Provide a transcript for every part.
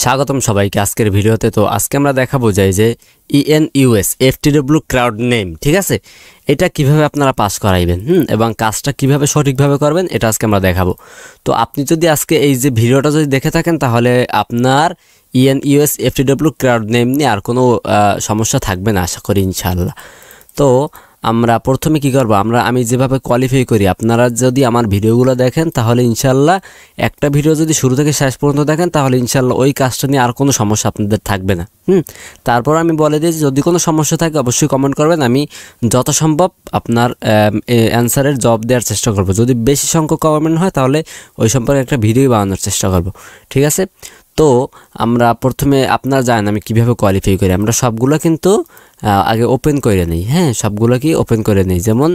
স্বাগতম সবাইকে আজকের ভিডিওতে। তো আজকে আমরা দেখাবো যে ENUS FTW ক্রাউড নেম, ঠিক আছে, এটা কিভাবে আপনারা পাস করাইবেন এবং কাজটা কিভাবে সঠিকভাবে করবেন এটা আজকে আমরা দেখাবো। তো আপনি যদি আজকে এই যে ভিডিওটা যদি দেখে থাকেন তাহলে আপনার ENUS FTW ক্রাউড নেম নিয়ে আর কোনো সমস্যা থাকবে না আশা করি ইনশাআল্লাহ। তো আমরা প্রথমে কি করব, আমি যেভাবে কোয়ালিফাই করি আপনারা যদি আমার ভিডিওগুলো দেখেন তাহলে ইনশাআল্লাহ একটা ভিডিও যদি শুরু থেকে শেষ পর্যন্ত দেখেন তাহলে ইনশাআল্লাহ ওই কাজটা নিয়ে আর কোনো সমস্যা আপনাদের থাকবে না। তারপর আমি বলে দিই যদি কোনো সমস্যা থাকে অবশ্যই কমেন্ট করবেন, আমি যত সম্ভব আপনার অ্যান্সারের জবাব দেওয়ার চেষ্টা করব। যদি বেশি সংখ্যক কমেন্ট হয় তাহলে ওই সম্পর্কে একটা ভিডিও বানানোর চেষ্টা করব, ঠিক আছে। তো আমরা প্রথমে আপনারা জানেন আমি কিভাবে কোয়ালিফাই করি, আমরা সবগুলো কিন্তু আগে ওপেন করে নিই। সবগুলো কি ওপেন করে নিই, যেমন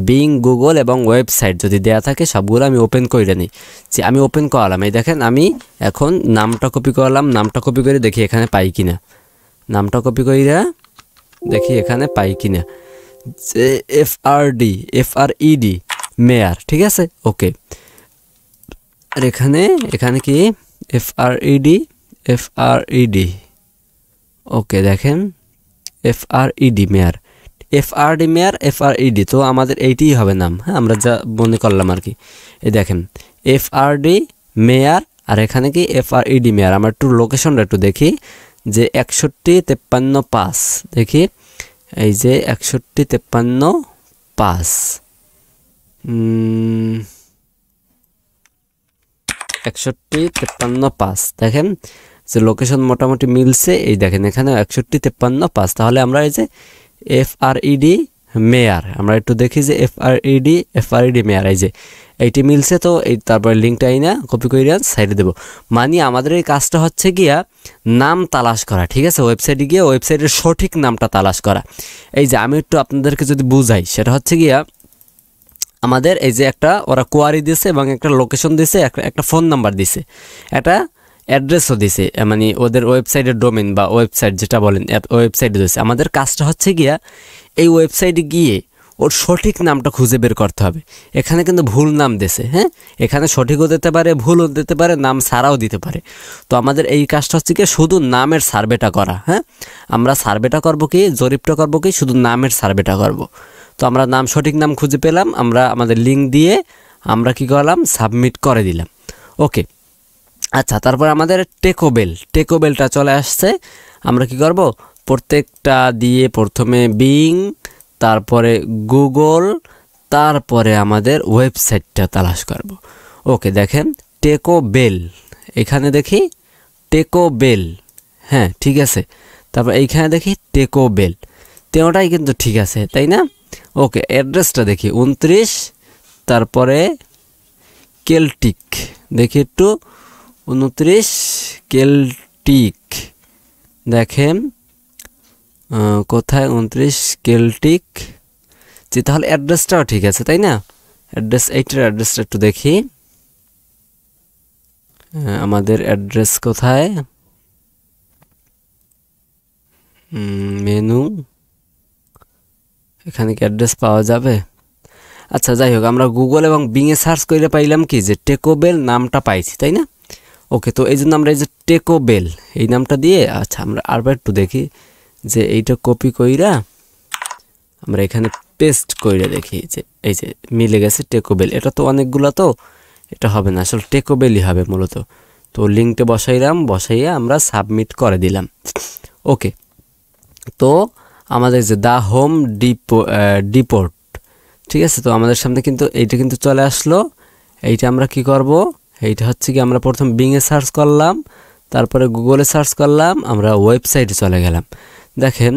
বিং, গুগল এবং ওয়েবসাইট যদি দেয়া থাকে সবগুলো আমি ওপেন করে নিই। যে আমি ওপেন করালাম, এই দেখেন আমি এখন নামটা কপি করলাম, নামটা কপি করে দেখি এখানে পাই কিনা, নামটা কপি কইরা দেখি এখানে পাই কিনা। FRED মেয়ার, ঠিক আছে, ওকে। আর এখানে কি FRED ওকে, দেখেন FRED মেয়ার, FRED। তো আমাদের এইটিই হবে নাম, আমরা যা মনে করলাম আর কি। এই দেখেন FRD মেয়ার, আর এখানে কি FRED মেয়ার। আমরা একটু লোকেশনটা একটু দেখি যে 6153 দেখি, এই যে 6153 6153 দেখেন যে লোকেশন মোটামুটি মিলছে। এই দেখেন এখানে 6153, তাহলে আমরা এই যে FRED মেয়ার, আমরা একটু দেখি যে FRED মেয়ার, এই যে এইটি মিলছে। তো এই তারপরে লিঙ্কটা না কপি করে সাইডে দেবো। মানে আমাদের এই কাজটা হচ্ছে গিয়া নাম তালাশ করা, ঠিক আছে, ওয়েবসাইটে গিয়ে ওয়েবসাইটের সঠিক নামটা তালাশ করা। এই যে আমি একটু আপনাদেরকে যদি বুঝাই, সেটা হচ্ছে গিয়া আমাদের এই যে একটা ওরা কোয়ারি দিয়েছে এবং একটা লোকেশন দিয়েছে, একটা ফোন নাম্বার দিয়েছে, একটা অ্যাড্রেসও দিয়েছে, মানে ওদের ওয়েবসাইটের ডোমেন বা ওয়েবসাইট যেটা বলেন ওয়েবসাইটে দিয়েছে। আমাদের কাজটা হচ্ছে গিয়া এই ওয়েবসাইটে গিয়ে ওর সঠিক নামটা খুঁজে বের করতে হবে। এখানে কিন্তু ভুল নাম দিয়েছে, এখানে সঠিকও দিতে পারে, ভুলও দিতে পারে, নাম ছাড়াও দিতে পারে। তো আমাদের এই কাজটা হচ্ছে কি শুধু নামের সার্ভেটা করা। আমরা সার্ভেটা করব কি, জরিপটা করব কি, শুধু নামের সার্ভেটা করব। তো আমরা সঠিক নাম খুঁজে পেলাম, আমরা আমাদের লিঙ্ক দিয়ে আমরা কি করলাম, সাবমিট করে দিলাম, ওকে। আচ্ছা, তারপর আমাদের টেকোবেলটা চলে আসছে। আমরা কি করব, প্রত্যেকটা দিয়ে প্রথমে বিং, তারপরে গুগল, তারপরে আমাদের ওয়েবসাইটটা তালাশ করব, ওকে। দেখেন টেকোবেল, এখানে দেখি টেকোবেল, ঠিক আছে। তারপর এইখানে দেখি টেকোবেল, তেমনটাই কিন্তু ঠিক আছে, তাই না, ওকে। অ্যাড্রেসটা দেখি 29, তারপরে কেল্টিক, দেখি একটু 29 কেল্টিক, দেখেন কোথায় 29 কেল্টিক, জি, তাহলে অ্যাড্রেসটাও ঠিক আছে, তাই না। এইটার অ্যাড্রেসটা একটু দেখি, আমাদের অ্যাড্রেস কোথায়, মেনু, এখানে কি অ্যাড্রেস পাওয়া যাবে? আচ্ছা, যাই হোক, আমরা গুগল এবং বিংয়ে সার্চ করে পাইলাম কি যে টেকোবেল নামটা পাইছি, তাই না, ওকে। তো এই জন্য আমরা এই যে টেকোবেল এই নামটা দিয়ে, আচ্ছা আমরা আরবার একটু দেখি যে এইটা কপি কইরা আমরা এখানে পেস্ট কইরা দেখি যে এই যে মিলে গেছে টেকোবেল। এটা তো অনেকগুলো, তো এটা হবে না, আসলে টেকোবেলই হবে মূলত। তো লিঙ্কটা বসাইয়া আমরা সাবমিট করে দিলাম, ওকে। তো আমাদের যে দা হোম ডিপোর্ট, ঠিক আছে। তো আমাদের সামনে কিন্তু এইটা কিন্তু চলে আসলো। এইটা আমরা কি করব, এইটা হচ্ছে কি আমরা প্রথম বিংয়ে সার্চ করলাম, তারপরে গুগলে সার্চ করলাম, আমরা ওয়েবসাইটে চলে গেলাম। দেখেন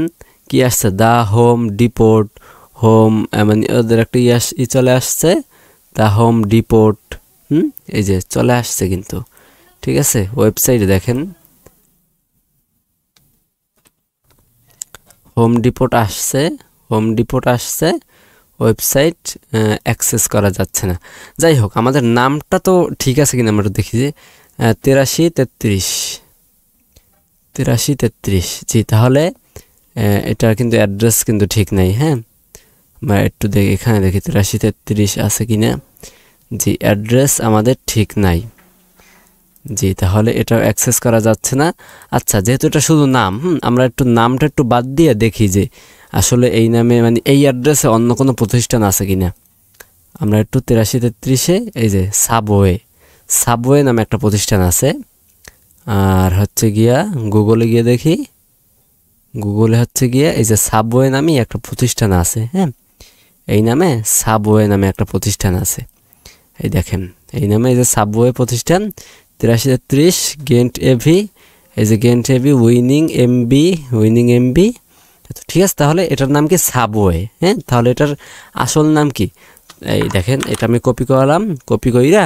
কি আসছে, দা হোম ডিপোর্ট, মানে ওদের একটা চলে আসছে, দা হোম ডিপোর্ট, এই যে চলে আসছে কিন্তু, ঠিক আছে। ওয়েবসাইটে দেখেন হোম ডিপোর্ট আসছে, ওয়েবসাইট অ্যাক্সেস করা যাচ্ছে না। যাই হোক, আমাদের নামটা তো ঠিক আছে কিনা আমরা দেখি যে 8333, জি, তাহলে এটা কিন্তু অ্যাড্রেস কিন্তু ঠিক নাই, আমরা একটু দেখি এখানে দেখি 8333 আছে কিনা, জি, অ্যাড্রেস আমাদের ঠিক নাই, জি, তাহলে এটা অ্যাক্সেস করা যাচ্ছে না। আচ্ছা, যেহেতু এটা শুধু নাম, আমরা একটু নামটা একটু বাদ দিয়ে দেখি যে আসলে এই নামে মানে এই অ্যাড্রেসে অন্য কোনো প্রতিষ্ঠান আছে কিনা। আমরা একটু 8333-এ এই যে সাবওয়ে নামে একটা প্রতিষ্ঠান আছে। আর হচ্ছে গিয়া গুগলে গিয়ে দেখি, গুগলে হচ্ছে গিয়া এই যে সাবওয়ে নামে একটা প্রতিষ্ঠান আছে। হ্যাঁ, এই নামে সাবওয়ে নামে একটা প্রতিষ্ঠান আছে। এই দেখেন, এই নামে এই যে সাবওয়ে প্রতিষ্ঠান 8333 গেন্ট এভি, এই যে গেন্ট এভি উইনিং এমবি। ঠিক আছে, তাহলে এটার নাম কি সাবওয়ে। হ্যাঁ, তাহলে এটার আসল নাম কি? এই দেখেন, এটা আমি কপি করলাম, কপি কইরা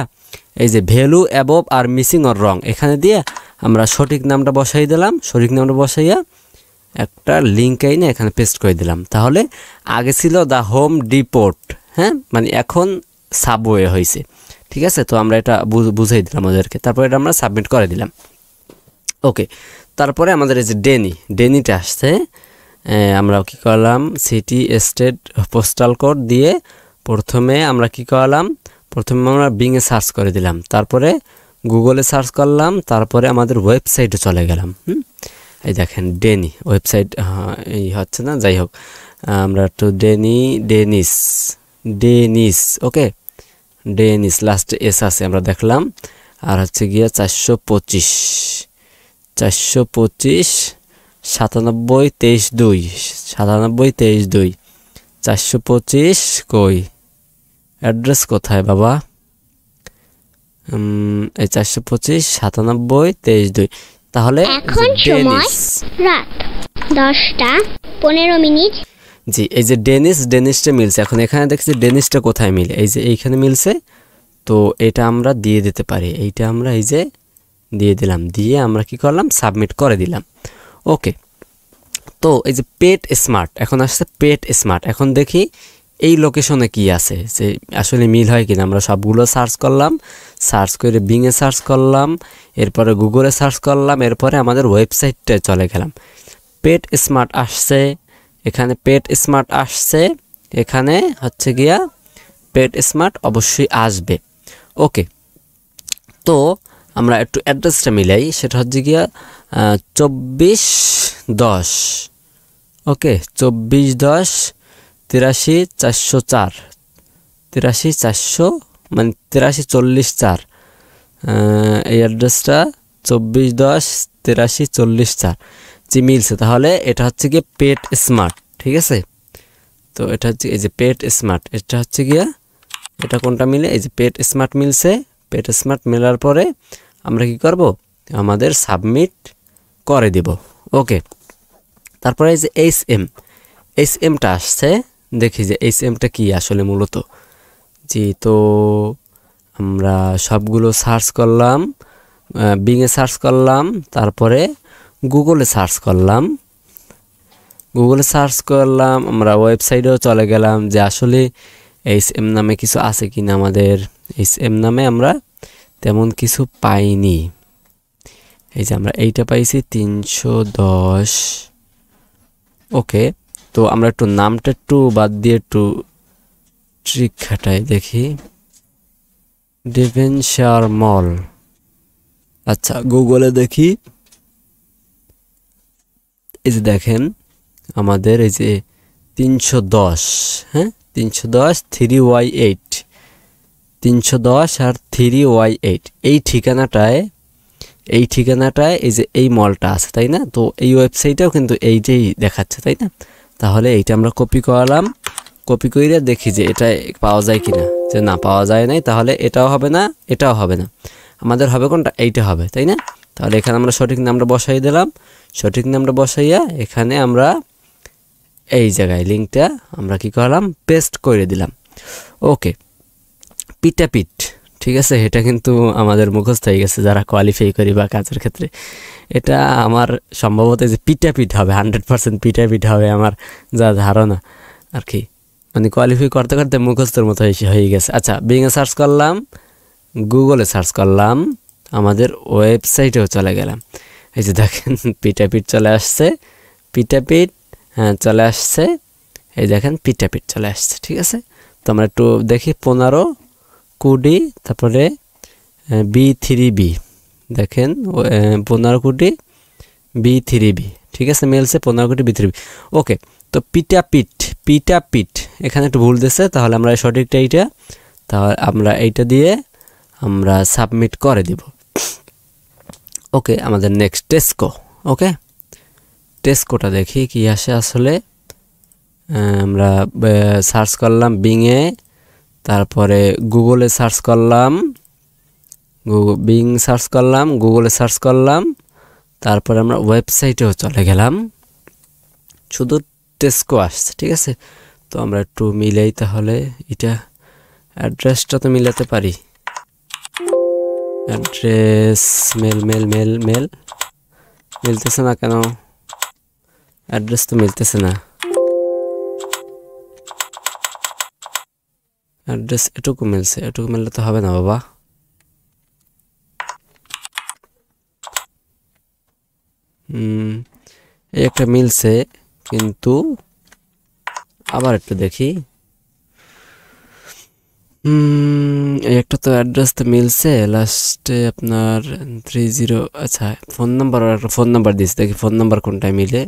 এই যে ভ্যালু অ্যাবভ আর মিসিং অর রং এখানে দিয়ে আমরা সঠিক নামটা বসাই দিলাম। সঠিক নামটা বসাইয়া একটা লিঙ্ক আইনে এখানে পেস্ট করে দিলাম। তাহলে আগে ছিল দ্য হোম ডিপোর্ট, হ্যাঁ, মানে এখন সাবওয়ে হয়েছে। ঠিক আছে, তো আমরা এটা বুঝাই দিলাম ওদেরকে। তারপর এটা আমরা সাবমিট করে দিলাম। ওকে, তারপরে আমাদের এই যে ডেনিটা আসছে। আমরা কি করলাম, সিটি স্টেট পোস্টাল কোড দিয়ে প্রথমে আমরা কি করলাম, প্রথমে আমরা বিংয়ে সার্চ করে দিলাম, তারপরে গুগলে সার্চ করলাম, তারপরে আমাদের ওয়েবসাইটে চলে গেলাম। এই দেখেন ডেনি ওয়েবসাইট, এই হচ্ছে না, যাই হোক, আমরা একটু ডেনিস ওকে, ডেনিস লাস্টে এস আছে আমরা দেখলাম। আর হচ্ছে গিয়া 425 9723 425 কই অ্যাড্রেস কোথায় বাবা? এই 425 9723 তাহলে এখন সময় রাত 10:15। জি, এই যে ডেনিসটা মিলছে। এখন এখানে দেখছি ডেনিসটা কোথায় মিলে, এই যে এইখানে মিলছে। তো এটা আমরা দিয়ে দিতে পারি, এইটা আমরা এই যে দিয়ে দিলাম, দিয়ে আমরা কি করলাম, সাবমিট করে দিলাম। ওকে, তো এই যে পেট স্মার্ট এখন আসছে, পেট স্মার্ট। এখন দেখি এই লোকেশনে কি আছে, যে আসলে মিল হয় কিনা। আমরা সবগুলো সার্চ করলাম, সার্চ করে বিংয়ে সার্চ করলাম, এরপরে গুগলে সার্চ করলাম, এরপরে আমাদের ওয়েবসাইটটায় চলে গেলাম। পেট স্মার্ট আসছে, এখানে পেট স্মার্ট আসছে, এখানে হচ্ছে গিয়া পেট স্মার্ট অবশ্যই আসবে। ওকে, তো আমরা একটু অ্যাড্রেসটা মিলাই, সেটা হচ্ছে গিয়া 2410, ওকে 2410 83404 83400 মানে 8344, এই অ্যাড্রেসটা 2410 8344 যে মিলছে। তাহলে এটা হচ্ছে গিয়ে পেট স্মার্ট। ঠিক আছে, তো এটা হচ্ছে এই যে পেট স্মার্ট, এটা হচ্ছে গিয়া, এটা কোনটা মিলে, এই যে পেট স্মার্ট মিলছে। পেট স্মার্ট মেলার পরে আমরা কি করব, আমাদের সাবমিট করে দিব। ওকে, তারপরে এই যে এইচএমটা আসছে, দেখি যে এইচএমটা কি আসলে মূলত। জি, তো আমরা সবগুলো সার্চ করলাম, বিংয়ে সার্চ করলাম, তারপরে গুগলে সার্চ করলাম, আমরা ওয়েবসাইটেও চলে গেলাম যে আসলে এইচএম নামে কিছু আছে কিনা। আমাদের এইচএম নামে আমরা তেমন কিছু পাইনি। এই যে আমরা এইটা পাইছি 310। ওকে, তো আমরা একটু নামটা একটু বাদ দিয়ে একটু ট্রিক খাটাই, দেখি ডেভেনশায়ার মল। আচ্ছা, গুগলে দেখি, এই যে দেখেন আমাদের এই যে 310, হ্যাঁ 310 3Y8, 310 আর 3Y8 এই ঠিকানাটায় এই যে এই মলটা আছে, তাই না? তো এই ওয়েবসাইটেও কিন্তু এইটাই দেখাচ্ছে, তাই না? তাহলে এইটা আমরা কপি করলাম, কপি করে দেখি যে এটা পাওয়া যায় কিনা। যে না, পাওয়া যায় নাই, তাহলে এটাও হবে না, এটাও হবে না, আমাদের হবে কোনটা, এইটা হবে, তাই না? তাহলে এখানে আমরা সঠিক নামটা বসাই দিলাম। সঠিক নামটা বসাইয়া এখানে আমরা এই জায়গায় লিঙ্কটা আমরা কি করলাম, পেস্ট করে দিলাম। ওকে, পিটাপিট, ঠিক আছে, এটা কিন্তু আমাদের মুখস্থ হয়ে গেছে যারা কোয়ালিফাই করি বা কাজের ক্ষেত্রে। এটা আমার সম্ভবত যে পিটাপিট হবে, 100% পিটাপিট হবে আমার যা ধারণা আর কি, মানে কোয়ালিফাই করতে করতে মুখস্থর মতো হয়ে গেছে। আচ্ছা, বিংয়ে সার্চ করলাম, গুগলে সার্চ করলাম, আমাদের ওয়েবসাইটেও চলে গেলাম। এই যে দেখেন পিটাপিট চলে আসছে, পিটাপিট, হ্যাঁ চলে আসছে, এই দেখেন পিটাপিট চলে আসছে। ঠিক আছে, তো আমরা একটু দেখি 15 কুডি, তারপরে B3B, দেখেন 15 কোটি B3B, ঠিক আছে, মিলছে 15 কোটি B3B। ওকে, তো পিটাপিট এখানে একটু ভুল দিয়েছে, তাহলে আমরা সঠিকটা এইটা, তাহলে আমরা এইটা দিয়ে আমরা সাবমিট করে দিব। ওকে, আমাদের নেক্সট টেস্কো। ওকে, টেস্কোটা দেখি কি আসে আসলে। আমরা সার্চ করলাম বিংয়ে, তারপরে গুগলে সার্চ করলাম, বিং সার্চ করলাম, গুগলে সার্চ করলাম, তারপরে আমরা ওয়েবসাইটেও চলে গেলাম, শুধু টেস্কো আসছে। ঠিক আছে, তো আমরা একটু মিলাই, তাহলে এটা অ্যাড্রেসটা তো মিলাতে পারি। অ্যাড্রেস মেল মিলতেছে না কেন? অ্যাড্রেস তো মিলতেছে না। অ্যাড্রেস এটুকু মিলছে, এটুকু মিললে তো হবে না বাবা। এই একটা মিলছে, কিন্তু আবার একটু দেখি। এই একটা তো অ্যাড্রেস তো মিলছে, লাস্টে আপনার 30। আচ্ছা, ফোন নাম্বার, আর একটা ফোন নাম্বার দিয়েছে, দেখি ফোন নাম্বার কোনটায় মিলে।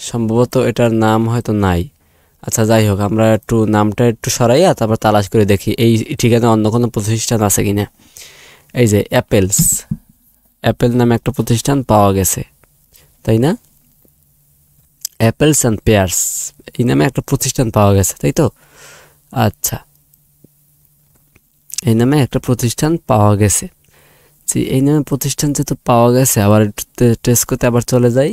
সম্ভবত এটার নাম হয়তো নাই। আচ্ছা, যাই হোক, আমরা একটু নামটা একটু সরাইয়া তারপর তালাশ করে দেখি এই ঠিকানা অন্য কোনো প্রতিষ্ঠান আছে কিনা। এই যে অ্যাপেল নামে একটা প্রতিষ্ঠান পাওয়া গেছে, তাই না? অ্যাপেলস অ্যান্ড পেয়ার্স এই নামে একটা প্রতিষ্ঠান পাওয়া গেছে, তাই তো? আচ্ছা, এই নামে একটা প্রতিষ্ঠান পাওয়া গেছে। এই নামে প্রতিষ্ঠান যেহেতু পাওয়া গেছে, আবার টেস্ট করতে আবার চলে যাই,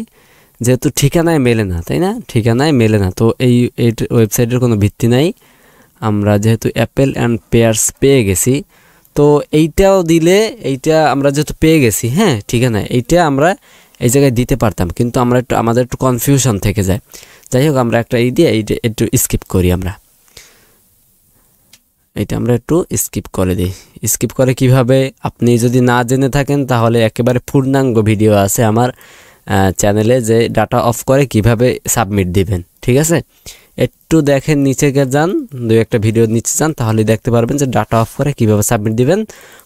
যেহেতু ঠিকানায় মেলে না, তাই না? ঠিকানায় মেলে না, তো এই ওয়েবসাইটের কোনো ভিত্তি নাই। আমরা যেহেতু অ্যাপেল অ্যান্ড পেয়ার্স পেয়ে গেছি, তো এইটাও দিলে, এইটা আমরা যেহেতু পেয়ে গেছি, হ্যাঁ, ঠিকানায় এইটা আমরা এই জায়গায় দিতে পারতাম, কিন্তু আমাদের একটু কনফিউশন থেকে যায়। যাই হোক, আমরা একটা এই দিয়ে এইটা একটু স্কিপ করি। আমরা একটু স্কিপ করে দিই। স্কিপ করে কিভাবে, আপনি যদি না জেনে থাকেন তাহলে একেবারে পূর্ণাঙ্গ ভিডিও আছে আমার চ্যানেলে, যে ডাটা অফ করে কিভাবে সাবমিট দিবেন। ঠিক আছে, একটু দেখেন, নিচে যান, একটা ভিডিও নিচে যান, তাহলে দেখতে পারবেন যে ডাটা অফ করে কিভাবে সাবমিট দিবেন,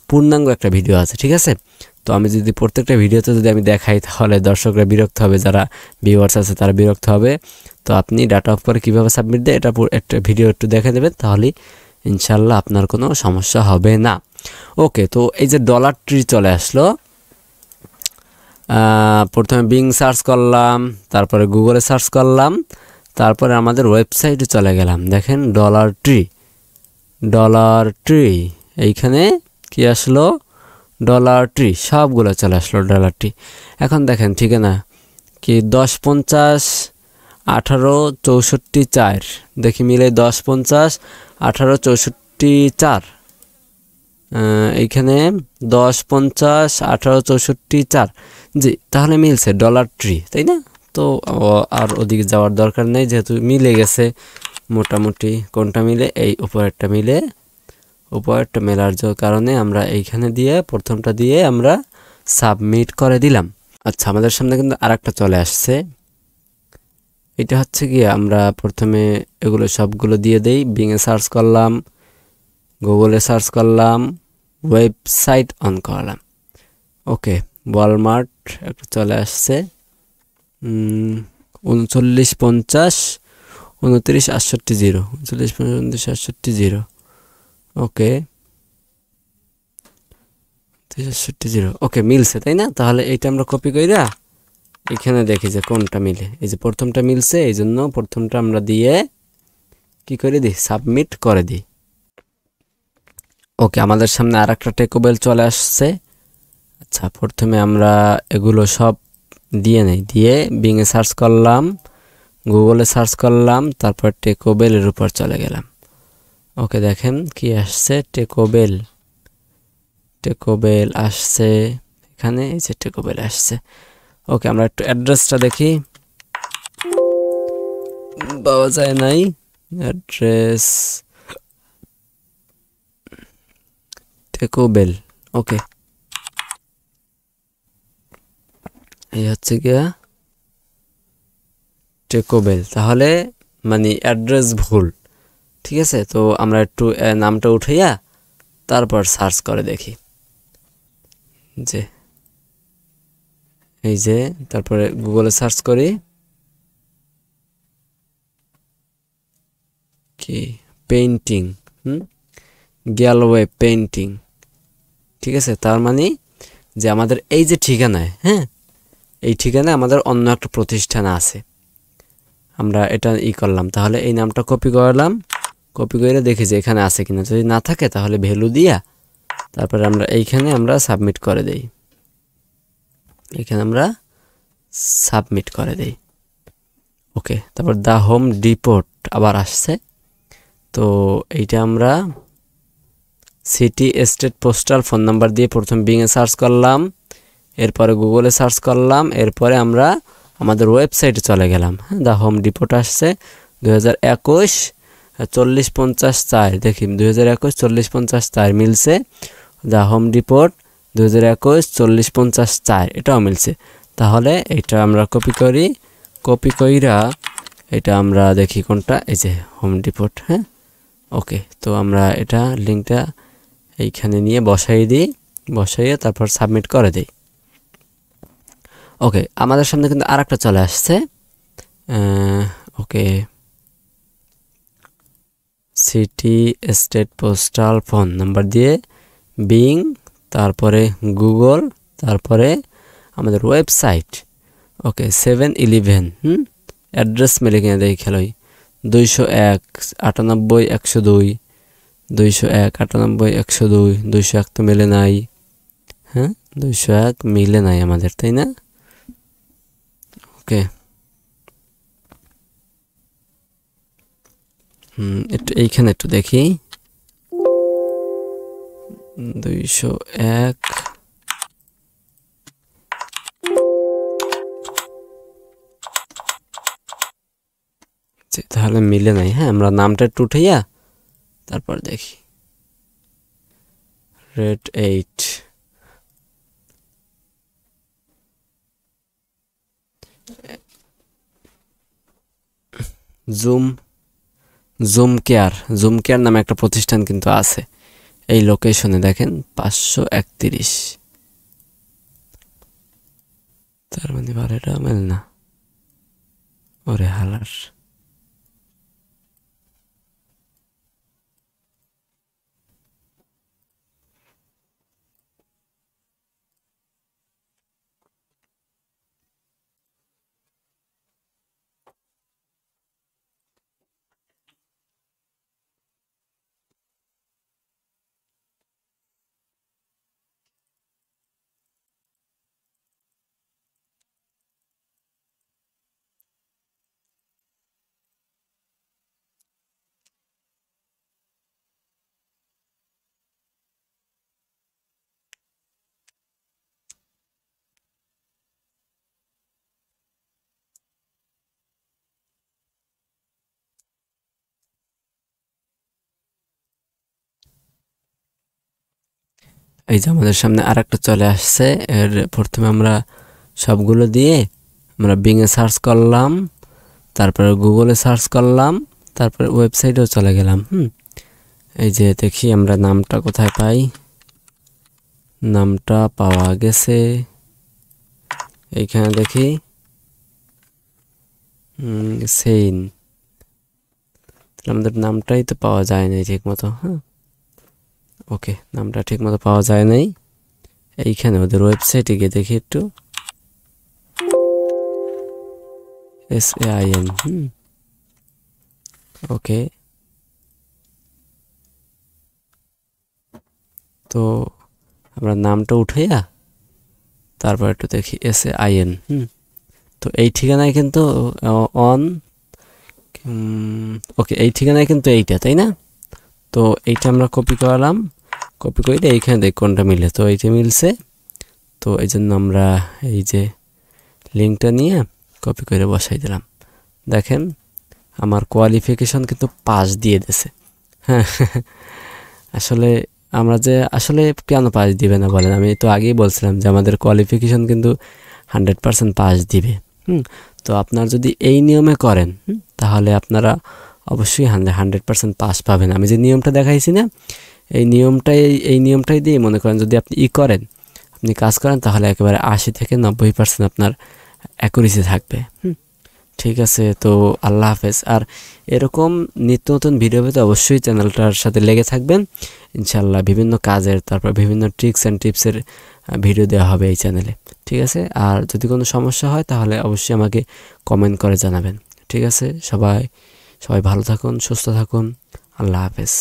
পূর্ণাঙ্গ একটা ভিডিও আছে। ঠিক আছে, তো আমি যদি প্রত্যেকটা ভিডিওতে যদি আমি দেখাই, তাহলে দর্শকরা বিরক্ত হবে, যারা ভিউয়ার্স আছে তারা বিরক্ত হবে। তো আপনি ডাটা অফ করে কিভাবে সাবমিট দেয়, এটা একটা ভিডিও একটু দেখে নেবেন, তাহলে ইনশাল্লাহ আপনার কোনো সমস্যা হবে না। ওকে, তো এই যে $ট্রি চলে আসলো। প্রথমে বিং সার্চ করলাম, তারপরে গুগলে সার্চ করলাম, তারপরে আমাদের ওয়েবসাইটে চলে গেলাম। দেখেন $ট্রি এইখানে কি আসলো, $ট্রি সবগুলো চলে আসলো $ট্রি। এখন দেখেন ঠিকানা কি 10, 50, 18, 64, 4, দেখি মিলে 10, 50, 18, 64, 4, এইখানে 10, 50, 18, 64, 4। জি, তাহলে মিলছে $ট্রি, তাই না? তো আর ওদিকে যাওয়ার দরকার নেই, যেহেতু মিলে গেছে মোটামুটি। কোনটা মিলে? এই উপরেরটা মিলে, উপরেরটা মেলার কারণে আমরা এইখানে দিয়ে প্রথমটা দিয়ে আমরা সাবমিট করে দিলাম। আচ্ছা, আমাদের সামনে কিন্তু আরেকটা চলে আসছে। এটা হচ্ছে কি, আমরা প্রথমে এগুলো সবগুলো দিয়ে দেই। বিংয়ে সার্চ করলাম, গুগলে সার্চ করলাম, ওয়েবসাইট অন করলাম। ওকে, ওয়ালমার্ট একটা চলে আসছে, 39, 50, 29, 68, 0, 39, 50, 29, 68, 0। ওকে, 68, 0। ওকে, মিলছে, তাই না? তাহলে এইটা আমরা কপি কইরা এখানে দেখি যে কোনটা মিলে। এই যে প্রথমটা মিলছে, এই জন্য প্রথমটা আমরা দিয়ে কি করে দিই, সাবমিট করে দিই। ওকে, আমাদের সামনে আর একটা টেকোবেল চলে আসছে। আচ্ছা, প্রথমে আমরা এগুলো সব দিয়ে নেই, দিয়ে বিংয়ে সার্চ করলাম, গুগলে সার্চ করলাম, তারপর টেকোবেলের উপর চলে গেলাম। ওকে, দেখেন কি আসছে, টেকোবেল আসছে এখানে, এই যে টেকোবেল আসছে। ওকে, আমরা একটু অ্যাড্রেসটা দেখি, পাওয়া যায় নাই অ্যাড্রেস, টেকোবেল। ওকে, এই হচ্ছে গিয়া টেকোবেল, তাহলে মানে অ্যাড্রেস ভুল। ঠিক আছে, তো আমরা একটু নামটা উঠাইয়া তারপর সার্চ করে দেখি যে এই যে তারপরে গুগলে সার্চ করি কি পেইন্টিং গ্যালওয়ে পেইন্টিং, ঠিক আছে। তার মানে যে আমাদের এই যে ঠিকানায়, হ্যাঁ, এই ঠিকানায় আমাদের অন্য একটা প্রতিষ্ঠান আছে, আমরা এটা করলাম। তাহলে এই নামটা কপি করলাম, কপি করে দেখি যে এখানে আছে কিনা। যদি না থাকে তাহলে ভ্যালু দিয়া তারপরে আমরা এইখানে আমরা সাবমিট করে দেই, এখানে আমরা সাবমিট করে দেই। ওকে, তারপর দ্য হোম ডিপোট আবার আসছে। তো এইটা আমরা city, state, postal, phone number দিয়ে প্রথম বিংয়ে সার্চ করলাম, এরপরে গুগলে সার্চ করলাম, এরপরে আমরা আমাদের ওয়েবসাইটে চলে গেলাম। হ্যাঁ, দ্য হোম ডিপোট আসছে 2021 4054 দেখি 2021 4054 মিলছে। দ্য হোম ডিপোট 2021 4054 এটাও মিলছে। তাহলে এটা আমরা কপি করি, কপি কইরা এটা আমরা দেখি কোনটা, এই যে হোম ডিপোট। হ্যাঁ, ওকে, তো আমরা এটা লিঙ্কটা এইখানে নিয়ে বসাই দিই, বসাইয়ে তারপর সাবমিট করে দিই। ওকে, আমাদের সামনে কিন্তু আরেকটা চলে আসছে। Okay, city, state, postal, phone number দিয়ে বিং, তারপরে গুগল, তারপরে আমাদের ওয়েবসাইট। ওকে, 7-11 অ্যাড্রেস মেলে কিনা দেখি খেলোই 201 98 102 201 98 102 201 তো মেলে নাই। হ্যাঁ, 201 মিলে নাই আমাদের, তাই না? ওকে, একটু এইখানে একটু দেখি 201 তাহলে মিলে নাই। হ্যাঁ, আমরা নামটা একটু উঠাইয়া তারপর দেখি রেড 8 জুম কেয়ার নামে একটা প্রতিষ্ঠান কিন্তু আছে এই লোকেশনে, দেখেন 531। তার মানে ভাড়াটা মেল না, ওরে হালার। এই যে আমাদের সামনে আরেকটা চলে আসছে। এর প্রথমে আমরা সবগুলো দিয়ে আমরা বিংয়ে সার্চ করলাম, তারপরে গুগলে সার্চ করলাম, তারপরে ওয়েবসাইটেও চলে গেলাম। এই যে দেখি আমরা নামটা কোথায় পাই। নামটা পাওয়া গেছে এইখানে, দেখি সেইন। আমাদের নামটাই তো পাওয়া যায় নাই ঠিক মতো। হ্যাঁ, ওকে, নামটা ঠিক মতো পাওয়া যায় নাই। এইখানে ওদের ওয়েবসাইটে গিয়ে দেখি একটু SAIN। ওকে, তো আমরা নামটা উঠাইয়া তারপর একটু দেখি SAIN। তো এই ঠিকানায় কিন্তু ওকে, এই ঠিকানায় কিন্তু এইটা, তাই না? তো এইটা আমরা কপি করালাম, কপি করে এইখানে দেখ কোনটা মিলে। তো এইটা মিলছে, তো এই জন্য আমরা এই যে লিঙ্কটা নিয়ে কপি করে বসাই দিলাম। দেখেন আমার কোয়ালিফিকেশন কিন্তু 5 দিয়ে দিয়েছে। হ্যাঁ, আসলে আমরা যে আসলে কেন 5 দিবে না বলেন? আমি তো আগেই বলছিলাম যে আমাদের কোয়ালিফিকেশন কিন্তু 100% পাস দিবে। তো আপনার যদি এই নিয়মে করেন তাহলে আপনারা অবশ্যই 100% পাস পাবেন। আমি যে নিয়মটা দেখাইছি না, এই নিয়মটাই দিয়ে মনে করেন যদি আপনি করেন, আপনি কাজ করেন, তাহলে একেবারে 80 থেকে 90% আপনার অ্যাকুরেসি থাকবে। ঠিক আছে, তো আল্লাহ হাফেজ। আর এরকম নিত্য নতুন ভিডিও পেতে অবশ্যই চ্যানেলটার সাথে লেগে থাকবেন। ইনশাল্লাহ বিভিন্ন কাজের, তারপর বিভিন্ন ট্রিক্স অ্যান্ড টিপসের ভিডিও দেওয়া হবে এই চ্যানেলে। ঠিক আছে, আর যদি কোনো সমস্যা হয় তাহলে অবশ্যই আমাকে কমেন্ট করে জানাবেন। ঠিক আছে, সবাই ভালো থাকুন, সুস্থ থাকুন। আল্লাহ হাফেজ।